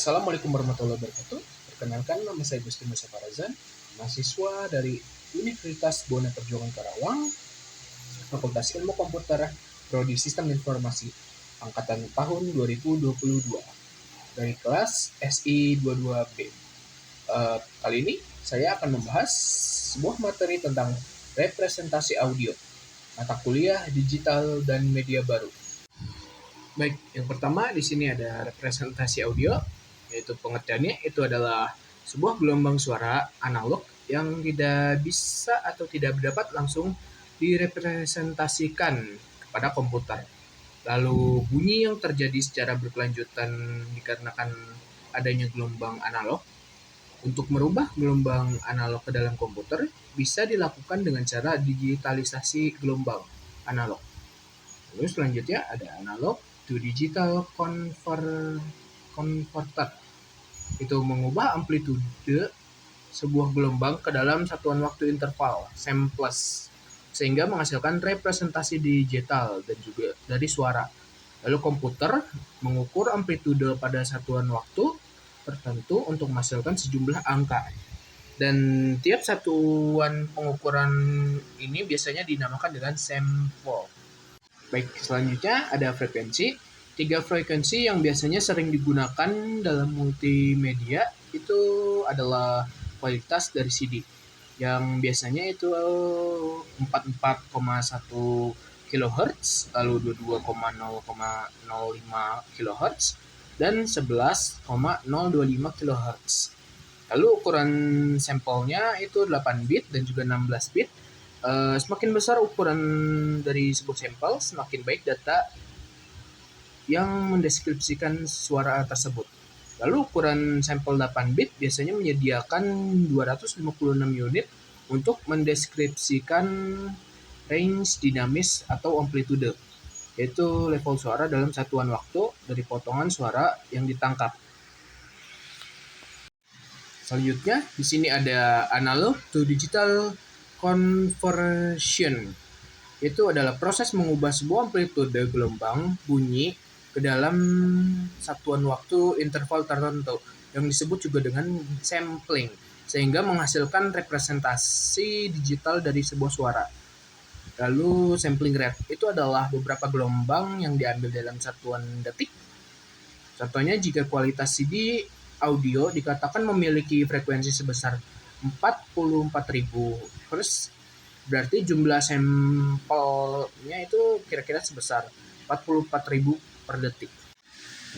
Assalamualaikum warahmatullahi wabarakatuh. Perkenalkan, nama saya Gusti Musa Farazan, mahasiswa dari Universitas Bona Perjuangan Karawang, Fakultas Ilmu Komputer, Prodi Sistem Informasi, angkatan tahun 2022, dari kelas SI 22B. Kali ini saya akan membahas sebuah materi tentang representasi audio, mata kuliah digital dan media baru. Baik, yang pertama di sini ada representasi audio, yaitu pengertiannya itu adalah sebuah gelombang suara analog yang tidak bisa atau tidak dapat langsung direpresentasikan kepada komputer. Lalu bunyi yang terjadi secara berkelanjutan dikarenakan adanya gelombang analog. Untuk merubah gelombang analog ke dalam komputer bisa dilakukan dengan cara digitalisasi gelombang analog. Lalu selanjutnya ada analog to digital converter. Itu mengubah amplitude sebuah gelombang ke dalam satuan waktu interval, samples, sehingga menghasilkan representasi digital dan juga dari suara. Lalu komputer mengukur amplitude pada satuan waktu tertentu untuk menghasilkan sejumlah angka. Dan tiap satuan pengukuran ini biasanya dinamakan dengan sample. Baik, selanjutnya ada frekuensi. 3 frekuensi yang biasanya sering digunakan dalam multimedia itu adalah kualitas dari CD, yang biasanya itu 44,1 kHz, lalu 22,005 kHz, dan 11,025 kHz. Lalu ukuran sampelnya itu 8 bit dan juga 16 bit. Semakin besar ukuran dari sebuah sampel, semakin baik data yang mendeskripsikan suara tersebut. Lalu ukuran sampel 8 bit biasanya menyediakan 256 unit untuk mendeskripsikan range dinamis atau amplitude, yaitu level suara dalam satuan waktu dari potongan suara yang ditangkap. Selanjutnya, di sini ada analog to digital conversion. Itu adalah proses mengubah sebuah amplitude gelombang bunyi ke dalam satuan waktu interval tertentu yang disebut juga dengan sampling, sehingga menghasilkan representasi digital dari sebuah suara. Lalu sampling rate itu adalah beberapa gelombang yang diambil dalam satuan detik. Contohnya, jika kualitas CD audio dikatakan memiliki frekuensi sebesar 44.000 Hz, berarti jumlah sampelnya itu kira-kira sebesar 44.000 per detik.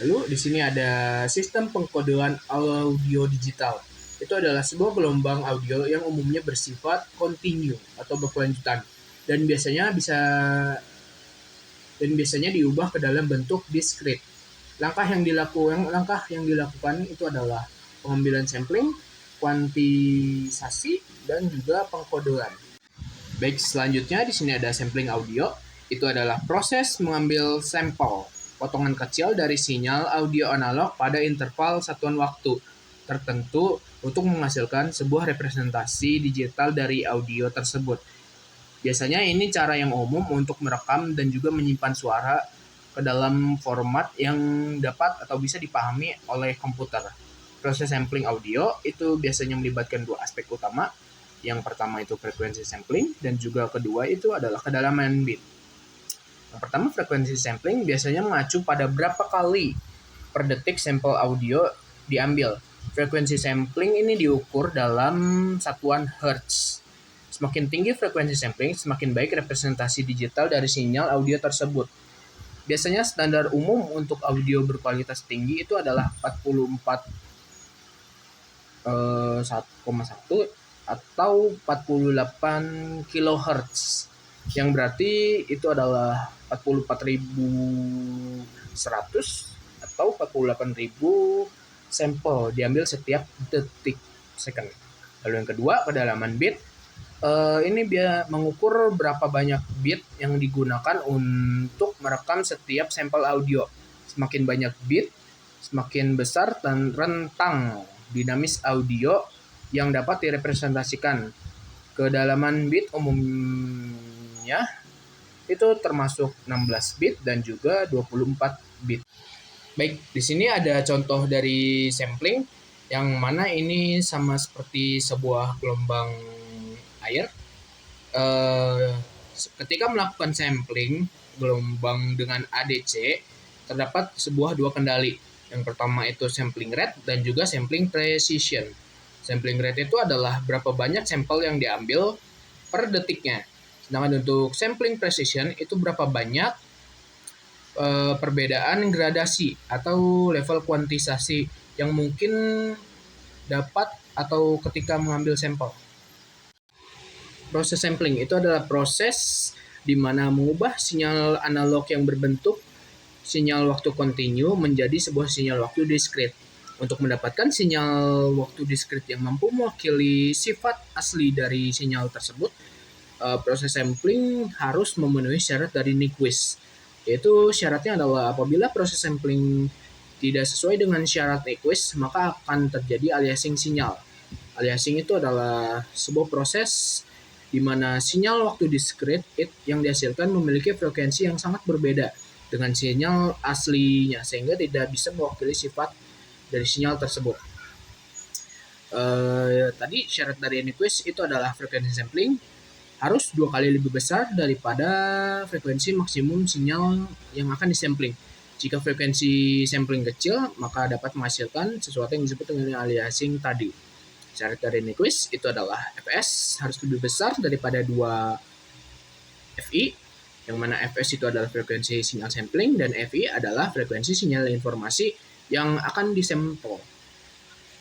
Lalu di sini ada sistem pengkodean audio digital. Itu adalah sebuah gelombang audio yang umumnya bersifat kontinu atau berkelanjutan dan biasanya diubah ke dalam bentuk diskrit. Langkah yang dilakukan itu adalah pengambilan sampling, kuantisasi, dan juga pengkodean. Baik, selanjutnya di sini ada sampling audio. Itu adalah proses mengambil sampel, potongan kecil dari sinyal audio analog pada interval satuan waktu tertentu untuk menghasilkan sebuah representasi digital dari audio tersebut. Biasanya ini cara yang umum untuk merekam dan juga menyimpan suara ke dalam format yang dapat atau bisa dipahami oleh komputer. Proses sampling audio itu biasanya melibatkan dua aspek utama. Yang pertama itu frekuensi sampling, dan juga kedua itu adalah kedalaman bit. Yang pertama, frekuensi sampling biasanya mengacu pada berapa kali per detik sampel audio diambil. Frekuensi sampling ini diukur dalam satuan hertz. Semakin tinggi frekuensi sampling, semakin baik representasi digital dari sinyal audio tersebut. Biasanya standar umum untuk audio berkualitas tinggi itu adalah 44,1 atau 48 kHz, yang berarti itu adalah 44.100 atau 48.000 sampel diambil setiap detik second. Lalu yang kedua, kedalaman bit. Ini mengukur berapa banyak bit yang digunakan untuk merekam setiap sampel audio. Semakin banyak bit, semakin besar dan rentang dinamis audio yang dapat direpresentasikan. Kedalaman bit umumnya itu termasuk 16 bit dan juga 24 bit. Baik, di sini ada contoh dari sampling yang mana ini sama seperti sebuah gelombang air. Eh, Ketika melakukan sampling gelombang dengan ADC, terdapat sebuah dua kendali. Yang pertama itu sampling rate dan juga sampling precision. Sampling rate itu adalah berapa banyak sampel yang diambil per detiknya. Sedangkan untuk sampling precision itu berapa banyak perbedaan gradasi atau level kuantisasi yang mungkin dapat atau ketika mengambil sampel. Proses sampling itu adalah proses di mana mengubah sinyal analog yang berbentuk sinyal waktu kontinu menjadi sebuah sinyal waktu diskrit. Untuk mendapatkan sinyal waktu diskrit yang mampu mewakili sifat asli dari sinyal tersebut, proses sampling harus memenuhi syarat dari Nyquist. Yaitu syaratnya adalah apabila proses sampling tidak sesuai dengan syarat Nyquist, maka akan terjadi aliasing sinyal. Aliasing itu adalah sebuah proses di mana sinyal waktu diskrit yang dihasilkan memiliki frekuensi yang sangat berbeda dengan sinyal aslinya, sehingga tidak bisa mewakili sifat dari sinyal tersebut. Tadi syarat dari Nyquist itu adalah frekuensi sampling harus 2 kali lebih besar daripada frekuensi maksimum sinyal yang akan disampling. Jika frekuensi sampling kecil, maka dapat menghasilkan sesuatu yang disebut dengan aliasing tadi. Syarat dari Nyquist itu adalah Fs harus lebih besar daripada 2 Fi, yang mana Fs itu adalah frekuensi sinyal sampling dan Fi adalah frekuensi sinyal informasi yang akan disampel.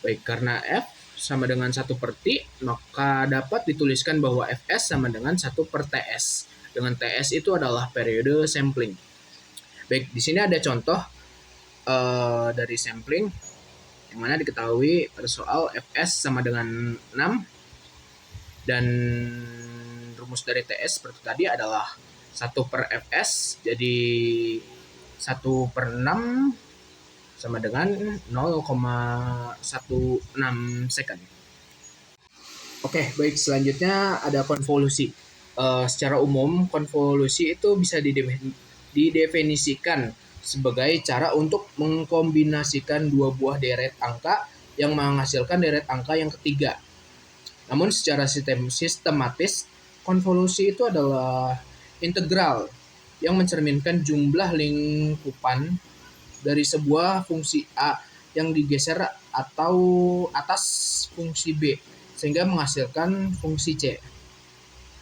Baik, karena F sama dengan 1 per T, maka dapat dituliskan bahwa Fs sama dengan 1 per Ts. Dengan Ts itu adalah periode sampling. Baik, di sini ada contoh dari sampling yang mana diketahui pada soal Fs sama dengan 6 dan rumus dari Ts seperti tadi adalah 1 per Fs, jadi 1 per 6 sama dengan 0,16 second. Oke, baik, selanjutnya ada konvolusi. Secara umum, konvolusi itu bisa didefinisikan sebagai cara untuk mengkombinasikan dua buah deret angka yang menghasilkan deret angka yang ketiga. Namun secara sistematis, konvolusi itu adalah integral yang mencerminkan jumlah lingkupan dari sebuah fungsi A yang digeser atau atas fungsi B sehingga menghasilkan fungsi C.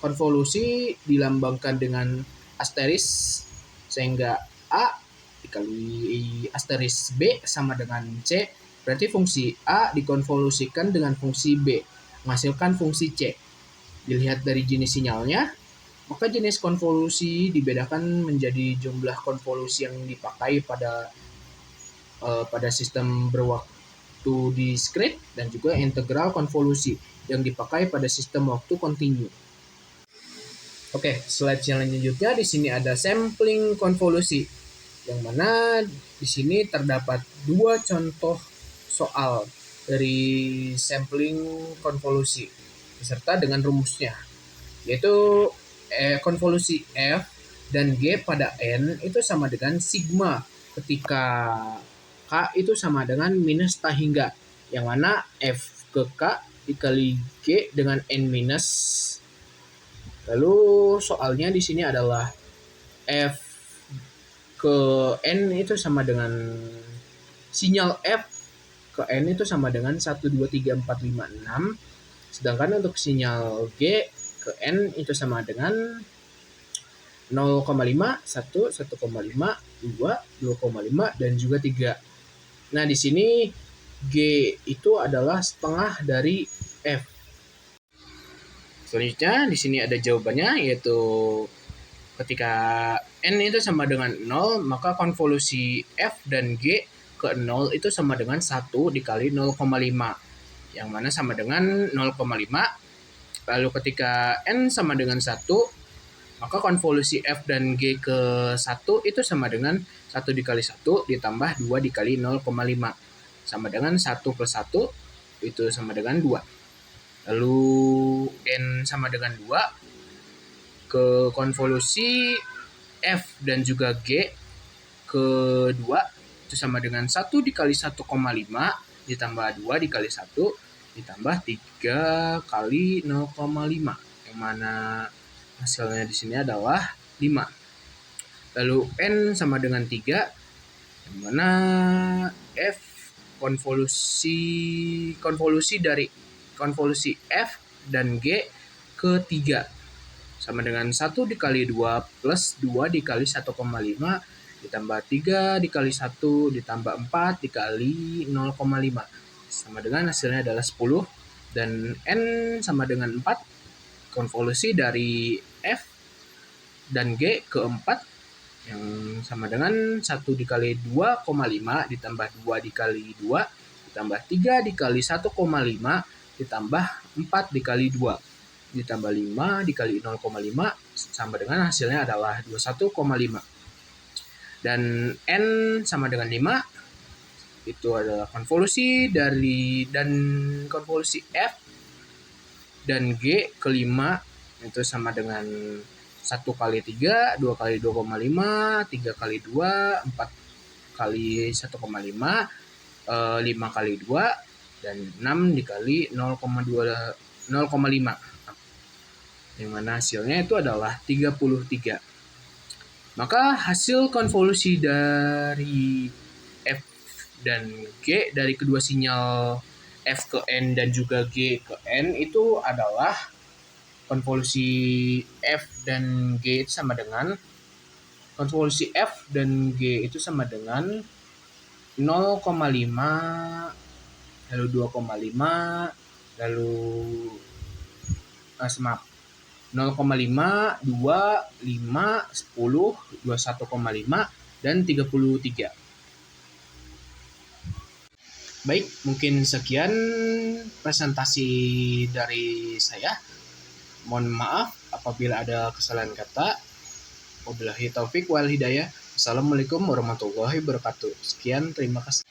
Konvolusi dilambangkan dengan asteris sehingga A dikali asteris B sama dengan C, berarti fungsi A dikonvolusikan dengan fungsi B menghasilkan fungsi C. Dilihat dari jenis sinyalnya, maka jenis konvolusi dibedakan menjadi jumlah konvolusi yang dipakai pada sistem berwaktu diskrit dan juga integral konvolusi yang dipakai pada sistem waktu kontinu. Oke, slide selanjutnya di sini ada sampling konvolusi, yang mana di sini terdapat dua contoh soal dari sampling konvolusi beserta dengan rumusnya, yaitu konvolusi F dan G pada N itu sama dengan sigma ketika K itu sama dengan minus T hingga, yang mana F ke K dikali G dengan N minus. Lalu soalnya di sini adalah F ke N itu sama dengan sinyal F ke N itu sama dengan 1, 2, 3, 4, 5, 6. Sedangkan untuk sinyal G ke N itu sama dengan 0,5, 1, 1,5, 2, 2,5, dan juga 3. Nah, di sini G itu adalah setengah dari F. Selanjutnya di sini ada jawabannya, yaitu ketika N itu sama dengan 0, maka konvolusi F dan G ke 0 itu sama dengan 1 dikali 0,5, yang mana sama dengan 0,5. Lalu ketika N sama dengan 1, maka konvolusi F dan G ke 1 itu sama dengan 1 dikali 1 ditambah 2 dikali 0,5. Sama dengan 1 plus 1 itu sama dengan 2. Lalu N sama dengan 2 ke konvolusi F dan juga G ke 2 itu sama dengan 1 dikali 1,5 ditambah 2 dikali 1 ditambah 3 kali 0,5, yang mana hasilnya di sini adalah 5. Lalu N sama dengan 3, yang mana F konvolusi dari konvolusi F dan G ke 3 sama dengan 1 dikali 2 plus 2 dikali 1,5 ditambah 3 dikali 1 ditambah 4 dikali 0,5 sama dengan hasilnya adalah 10. Dan N sama dengan 4, konvolusi dari F dan G ke 4, yang sama dengan 1 dikali 2,5 ditambah 2 dikali 2 ditambah 3 dikali 1,5 ditambah 4 dikali 2 ditambah 5 dikali 0,5 sama dengan hasilnya adalah 21,5. Dan N sama dengan 5, itu adalah konvolusi dari dan konvolusi F dan G ke 5, itu sama dengan 1 kali 3, 2 kali 2,5, 3 kali 2, 4 kali 1,5, 5 kali 2, dan 6 dikali 0,5. Yang mana hasilnya itu adalah 33. Maka hasil konvolusi dari F dan G dari kedua sinyal F ke N dan juga G ke N itu adalah konvolusi F dan G itu sama dengan konvolusi F dan G itu sama dengan 0,5, lalu 2,5, lalu 0,5, 2, 5, 10, 21,5, dan 33. Baik, mungkin sekian presentasi dari saya. Mohon maaf apabila ada kesalahan kata. Wabillahi taufik wal hidayah. Assalamualaikum warahmatullahi wabarakatuh. Sekian, terima kasih.